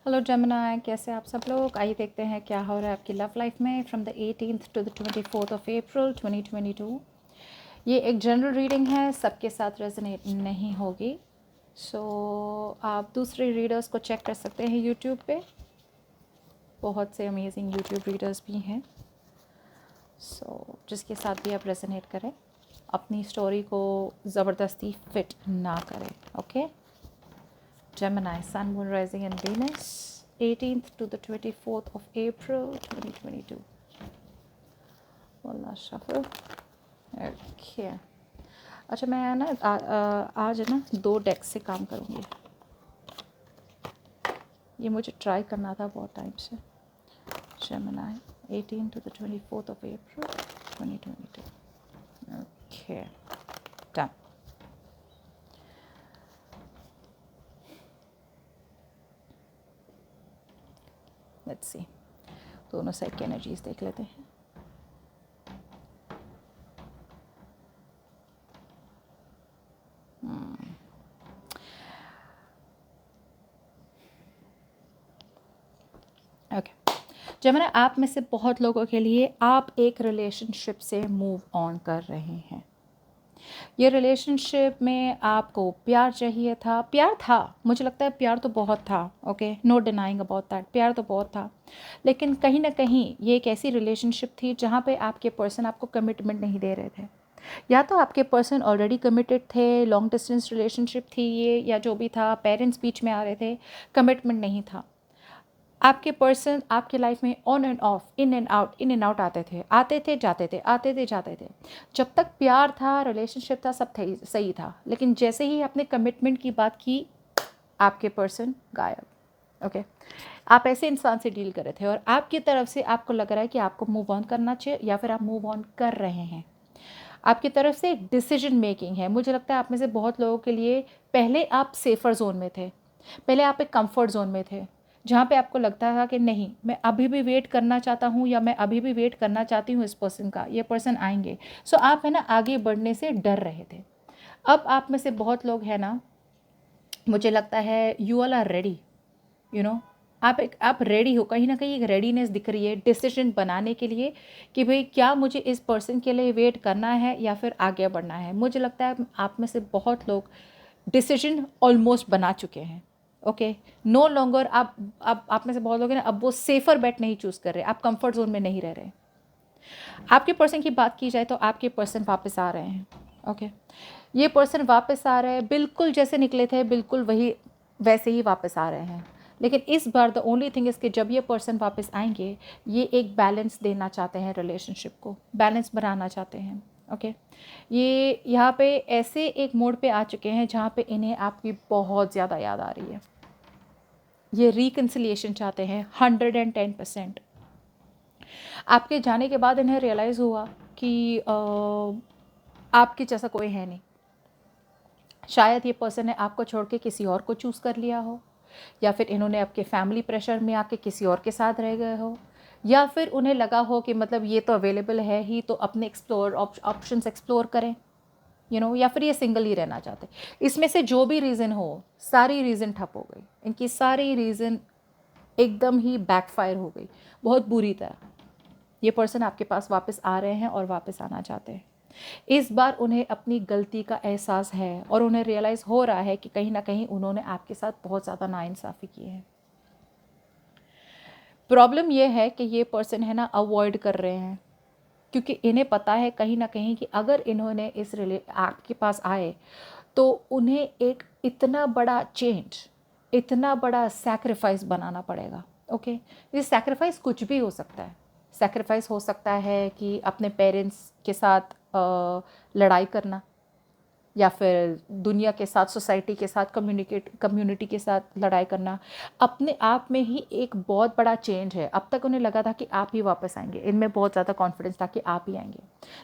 Hello Gemini, कैसे आप सब लोग। आइए देखते हैं क्या हो रहा है आपकी लव लाइफ में from the 18th to the 24th of April 2022। ये एक जनरल रीडिंग है, सबके साथ रेजोनेट नहीं होगी। आप दूसरे रीडर्स को चेक कर सकते हैं यूट्यूब पे, बहुत से अमेजिंग यूट्यूब रीडर्स भी हैं। जिसके साथ भी आप रेजोनेट करें, अपनी स्टोरी को ज़बरदस्ती फिट ना करें। Okay Gemini, Sun, Moon, Rising and Venus, 18th to the 24th of April 2022. Wallah shuffle. Okay. अच्छा, मैं ना आज ना 2 डेक से काम करूँगी। ये मुझे ट्राई करना था बहुत टाइम से। Gemini, 18th to the 24th of April 2022. Okay. Done. Let's see. दोनों साइड की एनर्जीज देख लेते हैं। ओके जेमिनी, आप में से बहुत लोगों के लिए आप एक रिलेशनशिप से मूव ऑन कर रहे हैं। ये रिलेशनशिप में आपको प्यार चाहिए था, प्यार था, मुझे लगता है प्यार तो बहुत था। Okay, no denying about that, प्यार तो बहुत था। लेकिन कहीं ना कहीं ये एक ऐसी रिलेशनशिप थी जहाँ पे आपके पर्सन आपको कमिटमेंट नहीं दे रहे थे। या तो आपके पर्सन ऑलरेडी कमिटेड थे, लॉन्ग डिस्टेंस रिलेशनशिप थी ये, या जो भी था, पेरेंट्स बीच में आ रहे थे, कमिटमेंट नहीं था। आपके पर्सन आपके लाइफ में on end of, in and out आते थे जाते थे, आते थे जाते थे। जब तक प्यार था, रिलेशनशिप था, सब सही था। लेकिन जैसे ही आपने कमिटमेंट की बात की, आपके पर्सन गायब। ओके, आप ऐसे इंसान से डील कर रहे थे और आपकी तरफ से आपको लग रहा है कि आपको मूव ऑन करना चाहिए, या फिर आप मूव ऑन कर रहे हैं। आपकी तरफ से एक डिसीजन मेकिंग है। मुझे लगता है आप में से बहुत लोगों के लिए पहले आप सेफ़र जोन में थे, पहले आप एक कंफर्ट जोन में थे, जहाँ पे आपको लगता था कि नहीं, मैं अभी भी वेट करना चाहता हूँ, या मैं अभी भी वेट करना चाहती हूँ इस पर्सन का, ये पर्सन आएंगे। आप है ना आगे बढ़ने से डर रहे थे। अब आप में से बहुत लोग हैं ना, मुझे लगता है you all are ready. You know, आप रेडी हो, कहीं ना कहीं एक रेडीनेस दिख रही है डिसीजन बनाने के लिए कि भाई क्या मुझे इस पर्सन के लिए वेट करना है या फिर आगे बढ़ना है। मुझे लगता है आप में से बहुत लोग डिसीजन ऑलमोस्ट बना चुके हैं। ओके, नो लॉन्गर आप में से बहुत लोग हैं ना, अब वो सेफर बेट नहीं चूज़ कर रहे, आप कंफर्ट जोन में नहीं रह रहे। आपके पर्सन की बात की जाए तो आपके पर्सन वापस आ रहे हैं। ओके, ये पर्सन वापस आ रहे हैं, बिल्कुल जैसे निकले थे बिल्कुल वही वैसे ही वापस आ रहे हैं। लेकिन इस बार द ओनली थिंग इज़ कि जब ये पर्सन वापस आएंगे, ये एक बैलेंस देना चाहते हैं, रिलेशनशिप को बैलेंस बनाना चाहते हैं। ओके, ये यहाँ पे ऐसे एक मोड पे आ चुके हैं जहाँ पे इन्हें आपकी बहुत ज़्यादा याद आ रही है। ये रिकन्सिलिएशन चाहते हैं 110%। आपके जाने के बाद इन्हें रियलाइज़ हुआ कि आपके जैसा कोई है नहीं। शायद ये पर्सन ने आपको छोड़ के किसी और को चूज़ कर लिया हो, या फिर इन्होंने आपके फैमिली प्रेशर में आके किसी और के साथ रह गए हो, या फिर उन्हें लगा हो कि मतलब ये तो अवेलेबल है ही, तो अपने ऑप्शंस एक्सप्लोर करें। या फिर ये सिंगल ही रहना चाहते। इसमें से जो भी रीज़न हो, सारी रीज़न ठप हो गई, इनकी सारी रीज़न एकदम ही बैकफायर हो गई बहुत बुरी तरह। ये पर्सन आपके पास वापस आ रहे हैं और वापस आना चाहते हैं। इस बार उन्हें अपनी गलती का एहसास है और उन्हें रियलाइज़ हो रहा है कि कहीं ना कहीं उन्होंने आपके साथ बहुत ज़्यादा नाइंसाफ़ी की है। प्रॉब्लम ये है कि ये पर्सन है ना अवॉइड कर रहे हैं, क्योंकि इन्हें पता है कहीं ना कहीं कि अगर इन्होंने आपके पास आए तो उन्हें एक इतना बड़ा चेंज, इतना बड़ा सैक्रिफाइस बनाना पड़ेगा। ओके, ये सैक्रिफाइस कुछ भी हो सकता है। सैक्रिफाइस हो सकता है कि अपने पेरेंट्स के साथ लड़ाई करना, या फिर दुनिया के साथ, सोसाइटी के साथ, कम्युनिटी के साथ लड़ाई करना। अपने आप में ही एक बहुत बड़ा चेंज है। अब तक उन्हें लगा था कि आप ही वापस आएंगे, इनमें बहुत ज़्यादा कॉन्फिडेंस था कि आप ही आएंगे।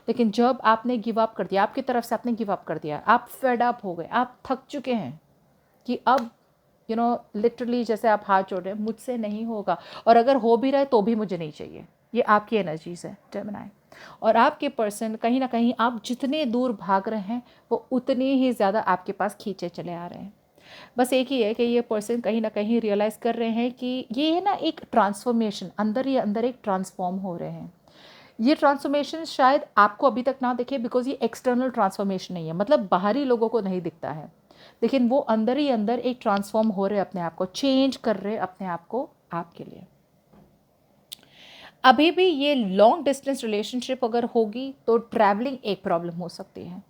लेकिन जब आपने गिव अप कर दिया, आपकी तरफ से आपने गिव अप कर दिया, आप फेड अप हो गए, आप थक चुके हैं कि अब लिटरली जैसे आप हाथ जोड़ रहे हैं, मुझसे नहीं होगा, और अगर हो भी रहा है तो भी मुझे नहीं चाहिए। ये आपकी एनर्जीज है जेमिनी। और आपके पर्सन कहीं ना कहीं आप जितने दूर भाग रहे हैं, वो उतने ही ज़्यादा आपके पास खींचे चले आ रहे हैं। बस एक ही है कि ये पर्सन कहीं ना कहीं रियलाइज़ कर रहे हैं कि ये है ना एक ट्रांसफॉर्मेशन, अंदर ही अंदर एक ट्रांसफॉर्म हो रहे हैं। ये ट्रांसफॉर्मेशन शायद आपको अभी तक ना दिखे, बिकॉज ये एक्सटर्नल ट्रांसफॉर्मेशन नहीं है, मतलब बाहरी लोगों को नहीं दिखता है, लेकिन वो अंदर ही अंदर एक ट्रांसफॉर्म हो रहे, अपने आप को चेंज कर रहे, अपने आप को आपके लिए। अभी भी ये लॉन्ग डिस्टेंस रिलेशनशिप अगर होगी तो ट्रैवलिंग एक प्रॉब्लम हो सकती है,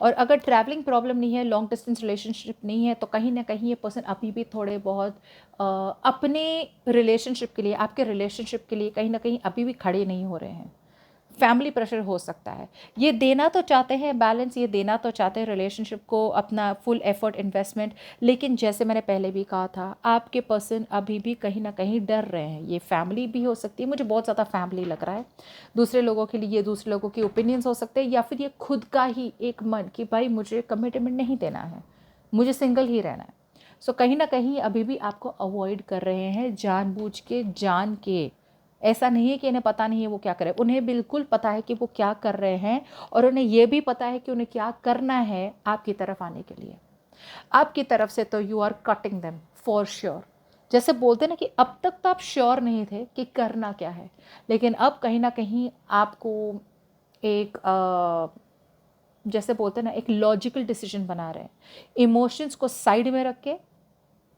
और अगर ट्रैवलिंग प्रॉब्लम नहीं है, लॉन्ग डिस्टेंस रिलेशनशिप नहीं है, तो कहीं ना कहीं ये पर्सन अभी भी थोड़े बहुत अपने रिलेशनशिप के लिए, आपके रिलेशनशिप के लिए कहीं ना कहीं अभी भी खड़े नहीं हो रहे हैं। फैमिली प्रेशर हो सकता है, ये देना तो चाहते हैं बैलेंस, ये देना तो चाहते हैं रिलेशनशिप को अपना फुल एफर्ट इन्वेस्टमेंट, लेकिन जैसे मैंने पहले भी कहा था, आपके पर्सन अभी भी कहीं ना कहीं डर रहे हैं। ये फैमिली भी हो सकती है, मुझे बहुत ज़्यादा फैमिली लग रहा है, दूसरे लोगों के लिए, दूसरे लोगों के ओपिनियंस हो सकते हैं, या फिर ये खुद का ही एक मन कि भाई मुझे कमिटमेंट नहीं देना है, मुझे सिंगल ही रहना है। सो कहीं ना कहीं अभी भी आपको अवॉइड कर रहे हैं जानबूझ के, जान के। ऐसा नहीं है कि इन्हें पता नहीं है वो क्या कर रहे हैं, उन्हें बिल्कुल पता है कि वो क्या कर रहे हैं, और उन्हें ये भी पता है कि उन्हें क्या करना है आपकी तरफ आने के लिए। आपकी तरफ से तो you are cutting them for sure. जैसे बोलते ना कि अब तक तो आप श्योर नहीं थे कि करना क्या है, लेकिन अब कहीं ना कहीं आपको एक जैसे बोलते हैं ना, एक लॉजिकल डिसीजन बना रहे हैं। इमोशंस को साइड में रख के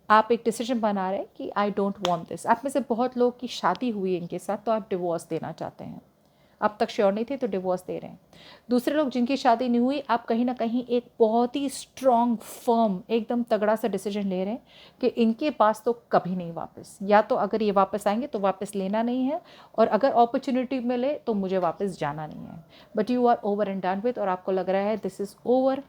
आप एक डिसीजन बना रहे हैं कि आई डोंट वांट दिस। आप में से बहुत लोग की शादी हुई इनके साथ, तो आप डिवोर्स देना चाहते हैं, अब तक श्योर नहीं थे तो डिवोर्स दे रहे हैं। दूसरे लोग जिनकी शादी नहीं हुई, आप कहीं ना कहीं एक बहुत ही स्ट्रॉन्ग फर्म एकदम तगड़ा सा डिसीजन ले रहे हैं कि इनके पास तो कभी नहीं वापस, या तो अगर ये वापस आएंगे तो वापस लेना नहीं है, और अगर अपॉर्चुनिटी मिले तो मुझे वापस जाना नहीं है। But you are over and done with, और आपको लग रहा है this is over,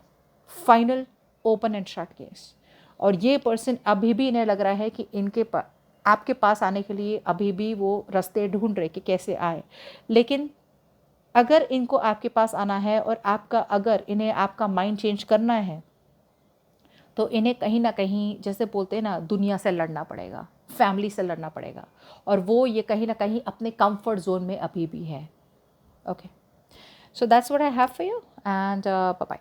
final, open and shut case. और ये पर्सन अभी भी इन्हें लग रहा है कि इनके पास, आपके पास आने के लिए अभी भी वो रास्ते ढूंढ रहे कि कैसे आए। लेकिन अगर इनको आपके पास आना है, और आपका अगर इन्हें आपका माइंड चेंज करना है, तो इन्हें कहीं ना कहीं जैसे बोलते हैं ना, दुनिया से लड़ना पड़ेगा, फैमिली से लड़ना पड़ेगा, और वो ये कहीं ना कहीं अपने कंफर्ट जोन में अभी भी है। Okay, so that's what I have for you, and bye bye.